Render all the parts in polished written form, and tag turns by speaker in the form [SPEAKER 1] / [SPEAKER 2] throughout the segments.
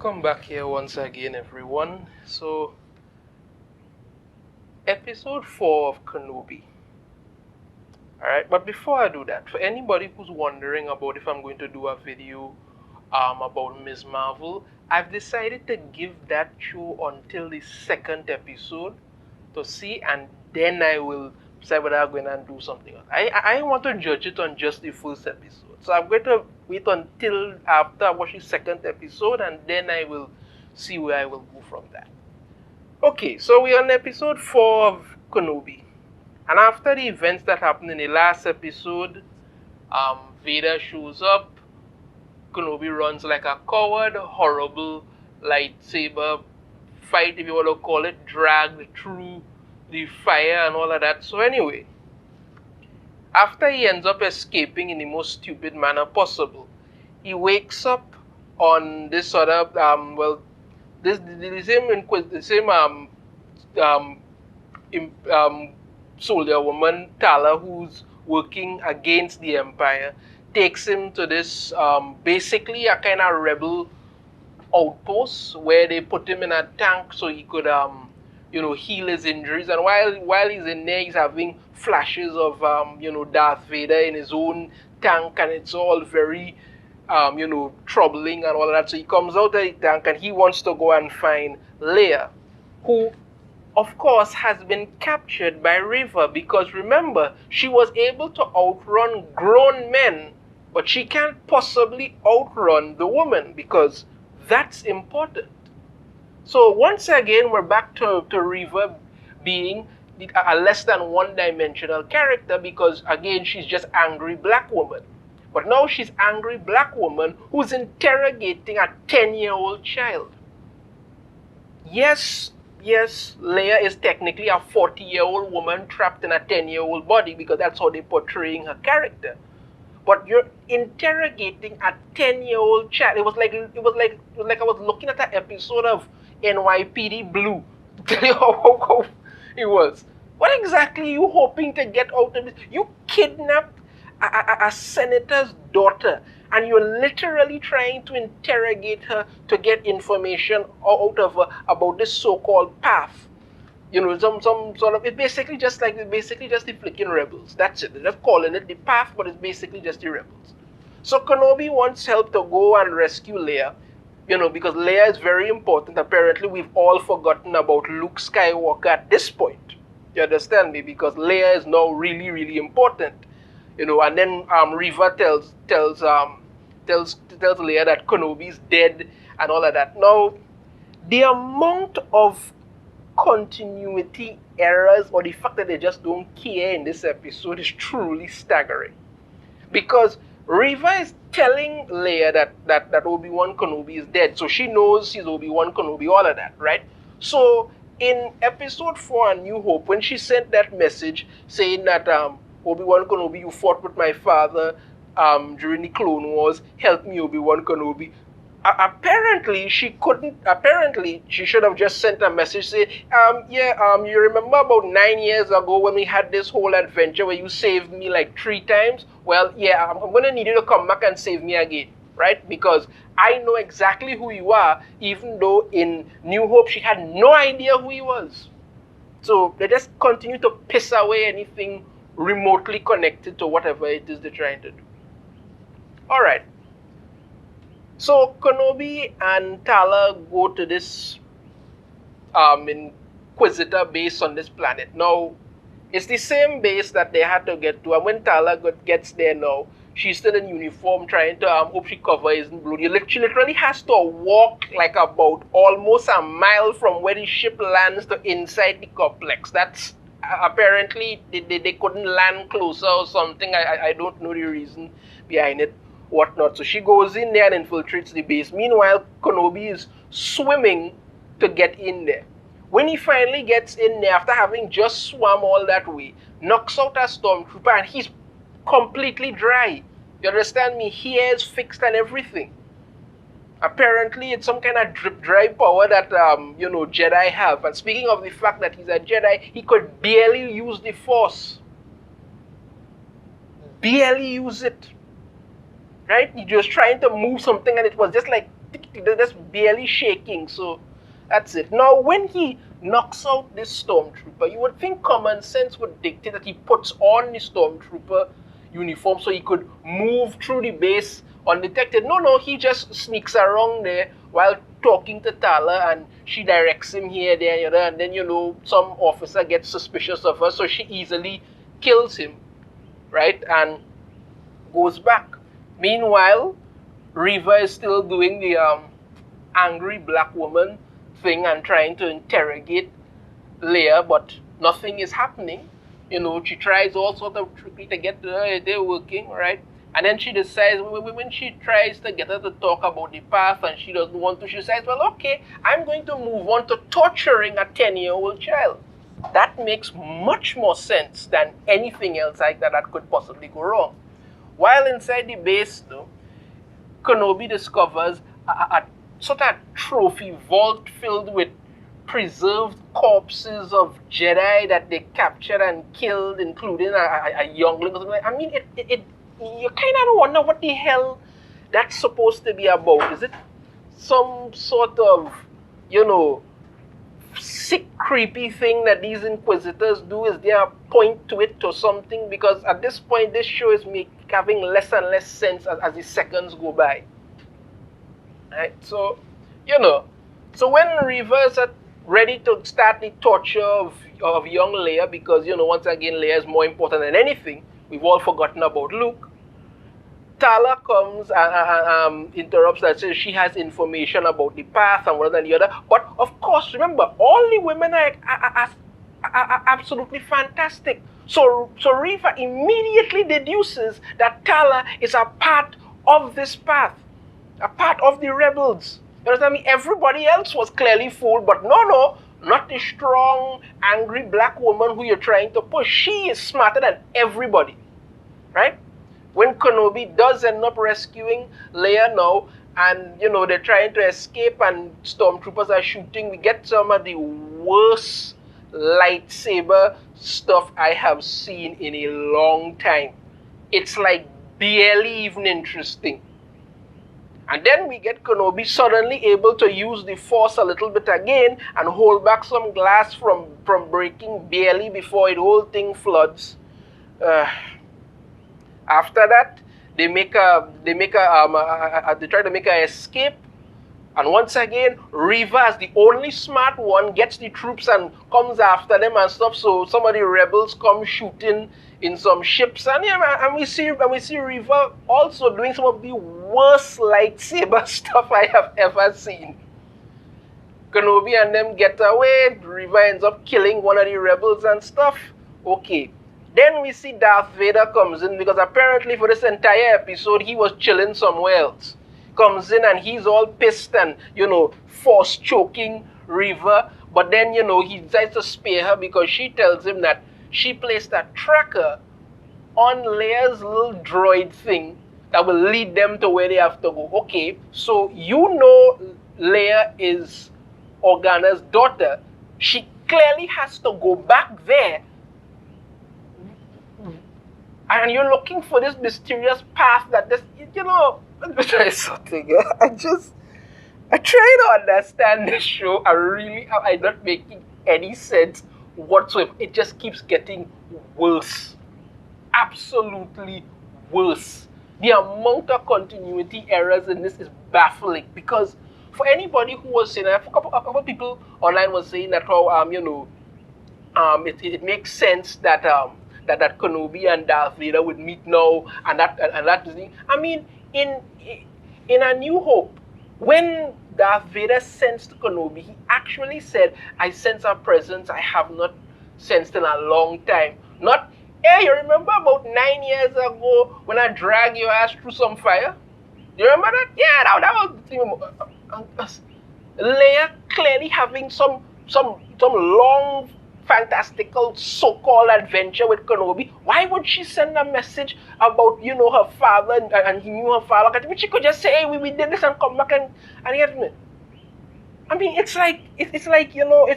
[SPEAKER 1] welcome back here once again, everyone. So, episode 4 of Kenobi. Alright, but before I do that, for anybody who's wondering about if I'm going to do a video about Ms. Marvel, I've decided to give that show until the second episode to see, and then I will decide whether I'm going to do something else. I want to judge it on just the first episode. So I'm going to wait until after I watch the second episode, and then I will see where I will go from that. Okay, so we're on episode 4 of Kenobi. And after the events that happened in the last episode, Vader shows up. Kenobi runs like a coward, horrible lightsaber fight, if you want to call it, dragged through the fire and all of that. So anyway, after he ends up escaping in the most stupid manner possible, he wakes up on this sort of the same soldier woman, Tala, who's working against the Empire, takes him to this basically a kind of rebel outpost where they put him in a tank so he could heal his injuries. And while he's in there, he's having flashes of Darth Vader in his own tank, and it's all very troubling and all of that. So he comes out of the tank and he wants to go and find Leia, who of course has been captured by River, because remember, she was able to outrun grown men, but she can't possibly outrun the woman, because that's important. So once again, we're back to River being a less than one-dimensional character, because again, she's just angry black woman. But now she's angry black woman who's interrogating a 10-year-old child. Yes, Leia is technically a 40-year-old woman trapped in a 10-year-old body, because that's how they're portraying her character. But you're interrogating a 10-year-old child. It was like I was looking at an episode of NYPD Blue to tell you how it was. What exactly are you hoping to get out of this? You kidnapped a senator's daughter, and you're literally trying to interrogate her to get information out of her about this so-called path. Some sort of, it's basically just the flicking rebels. That's it. They're just calling it the path, but it's basically just the rebels. So Kenobi wants help to go and rescue Leia, because Leia is very important. Apparently, we've all forgotten about Luke Skywalker at this point. You understand me? Because Leia is now really, really important. And then Riva tells Leia that Kenobi is dead and all of that. Now, the amount of continuity errors, or the fact that they just don't care in this episode, is truly staggering. Because Riva is telling Leia that Obi-Wan Kenobi is dead, so she knows he's Obi-Wan Kenobi, all of that, right? So in episode 4, A New Hope, when she sent that message saying that Obi-Wan Kenobi, you fought with my father during the Clone Wars, help me, Obi-Wan Kenobi. Apparently she should have just sent a message saying, you remember about 9 years ago when we had this whole adventure where you saved me like 3 times? Well, yeah, I'm going to need you to come back and save me again, right? Because I know exactly who you are, even though in New Hope she had no idea who he was. So they just continue to piss away anything remotely connected to whatever it is they're trying to do. All right. So Kenobi and Tala go to this Inquisitor base on this planet. Now, it's the same base that they had to get to, and when Tala gets there now, she's still in uniform, trying to hope she cover isn't bloody. She literally has to walk like about almost a mile from where the ship lands to inside the complex. That's apparently they couldn't land closer or something. I don't know the reason behind it, whatnot. So she goes in there and infiltrates the base. Meanwhile, Kenobi is swimming to get in there. When he finally gets in there, after having just swum all that way, knocks out a stormtrooper, and he's completely dry. You understand me? Hair is fixed and everything. Apparently, it's some kind of drip dry power that Jedi have. And speaking of the fact that he's a Jedi, he could barely use the Force. Barely use it. Right? He was trying to move something, and it was just like just barely shaking. So that's it. Now, when he knocks out this stormtrooper, you would think common sense would dictate that he puts on the stormtrooper uniform so he could move through the base undetected. No, he just sneaks around there while talking to Tala, and she directs him here, there, and then some officer gets suspicious of her, so she easily kills him, right, and goes back. Meanwhile, Reva is still doing the angry black woman thing and trying to interrogate Leia, but nothing is happening. She tries all sorts of trickery to get her, they're working, right? And then she decides, when she tries to get her to talk about the path and she doesn't want to, she says, well, okay, I'm going to move on to torturing a 10-year-old child. That makes much more sense than anything else like that could possibly go wrong. While inside the base, though, Kenobi discovers a sort of trophy vault filled with preserved corpses of Jedi that they captured and killed, including a youngling or something. I mean, you kind of wonder what the hell that's supposed to be about. Is it some sort of, sick, creepy thing that these Inquisitors do? Is there a point to it or something? Because at this point, this show is having less and less sense as the seconds go by. Right? So, so when Reva is ready to start the torture of young Leia, because, once again, Leia is more important than anything, we've all forgotten about Luke. Tala comes and interrupts and says she has information about the path and one and the other. But of course, remember, all the women are absolutely fantastic. So Reva immediately deduces that Tala is a part of this path, a part of the rebels. You understand me? Everybody else was clearly fooled, but no, not the strong, angry black woman who you're trying to push. She is smarter than everybody, right? When Kenobi does end up rescuing Leia now, and they're trying to escape and stormtroopers are shooting, we get some of the worst lightsaber stuff I have seen in a long time. It's like barely even interesting. And then we get Kenobi suddenly able to use the Force a little bit again and hold back some glass from breaking barely before the whole thing floods. After that, they try to make an escape, and once again, Reva, as the only smart one, gets the troops and comes after them and stuff. So some of the rebels come shooting in some ships, and we see Reva also doing some of the worst lightsaber stuff I have ever seen. Kenobi and them get away. Reva ends up killing one of the rebels and stuff. Okay. Then we see Darth Vader comes in, because apparently for this entire episode he was chilling somewhere else. Comes in and he's all pissed and, force choking Reva. But then, he decides to spare her because she tells him that she placed a tracker on Leia's little droid thing that will lead them to where they have to go. Okay, so Leia is Organa's daughter. She clearly has to go back there. And you're looking for this mysterious path that let me try something. I try to understand this show. I'm not making any sense whatsoever. It just keeps getting worse. Absolutely worse. The amount of continuity errors in this is baffling, because for anybody who was saying, a couple of people online was saying that how it makes sense that that Kenobi and Darth Vader would meet now, and that thing. I mean, in A New Hope, when Darth Vader sensed Kenobi, he actually said, "I sense a presence I have not sensed in a long time." Not, hey, you remember about 9 years ago when I dragged your ass through some fire? Do you remember that? Yeah, that was the thing. Leia clearly having some long, fantastical so-called adventure with Kenobi. Why would she send a message about her father and he knew her father? But she could just say, "Hey, we did this," and come back and get me. I mean, it's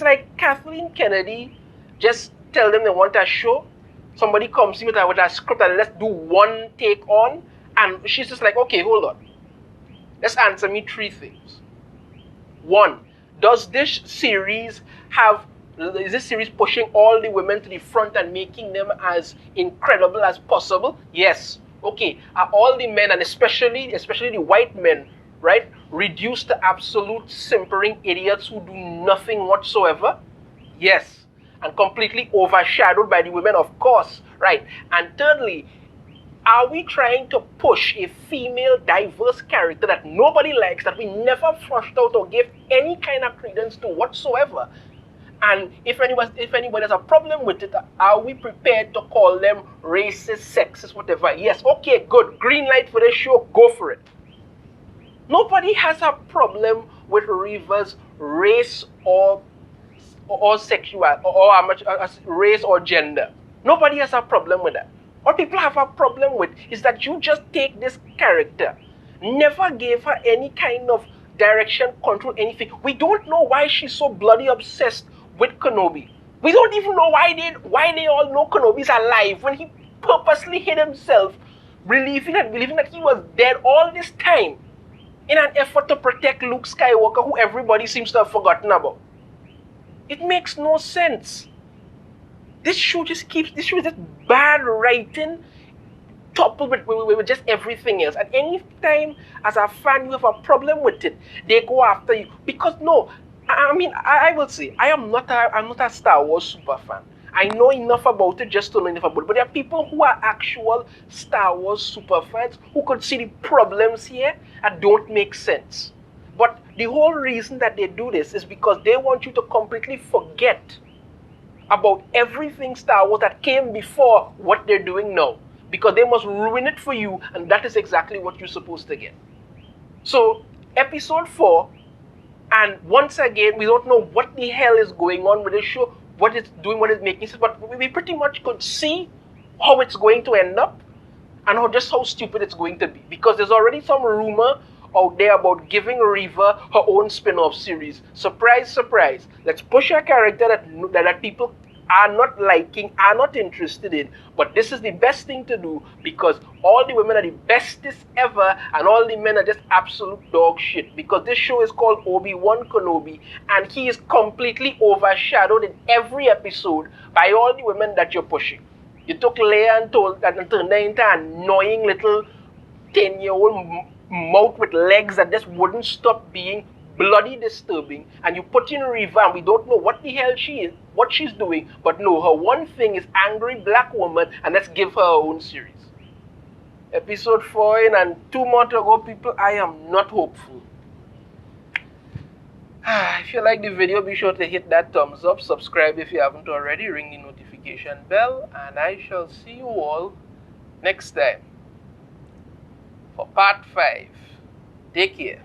[SPEAKER 1] like Kathleen Kennedy just tell them they want a show. Somebody comes in with a script and let's do one take on, and she's just like, "Okay, hold on. Let's answer me three things. One, does this series is this series pushing all the women to the front and making them as incredible as possible? Yes. Okay. Are all the men, and especially the white men, right, reduced to absolute simpering idiots who do nothing whatsoever? Yes. And completely overshadowed by the women, of course, right? And thirdly, are we trying to push a female diverse character that nobody likes, that we never flushed out or gave any kind of credence to whatsoever? And if anybody has a problem with it, are we prepared to call them racist, sexist, whatever? Yes, okay, good. Green light for this show, go for it. Nobody has a problem with Riva's race or sexual or race or gender. Nobody has a problem with that. What people have a problem with is that you just take this character, never gave her any kind of direction, control, anything. We don't know why she's so bloody obsessed with Kenobi. We don't even know why they all know Kenobi's alive when he purposely hid himself, believing that he was dead all this time in an effort to protect Luke Skywalker, who everybody seems to have forgotten about. It makes no sense. This show is just bad writing coupled with just everything else. And any time as a fan you have a problem with it, they go after you. Because no, I mean, I will say, I'm not a Star Wars super fan. I know enough about it just to know enough about it. But there are people who are actual Star Wars super fans who could see the problems here that don't make sense. But the whole reason that they do this is because they want you to completely forget about everything Star Wars that came before what they're doing now. Because they must ruin it for you, and that is exactly what you're supposed to get. So, episode 4, and once again, we don't know what the hell is going on with this show, what it's doing, what it's making sense, but we pretty much could see how it's going to end up, and how stupid it's going to be. Because there's already some rumor out there about giving Reva her own spin-off series. Surprise, surprise. Let's push a character that people are not liking, are not interested in. But this is the best thing to do because all the women are the bestest ever and all the men are just absolute dog shit. Because this show is called Obi-Wan Kenobi and he is completely overshadowed in every episode by all the women that you're pushing. You took Leia and turned her into an annoying little 10-year-old mouth with legs that just wouldn't stop being bloody disturbing, and you put in Reva and we don't know what the hell she is, what she's doing, but no, her one thing is angry black woman, and let's give her own series. Episode 4 in and 2 more to go, people. I am not hopeful. If you like the video, be sure to hit that thumbs up, subscribe if you haven't already, ring the notification bell, and I shall see you all next time for part 5. Take care.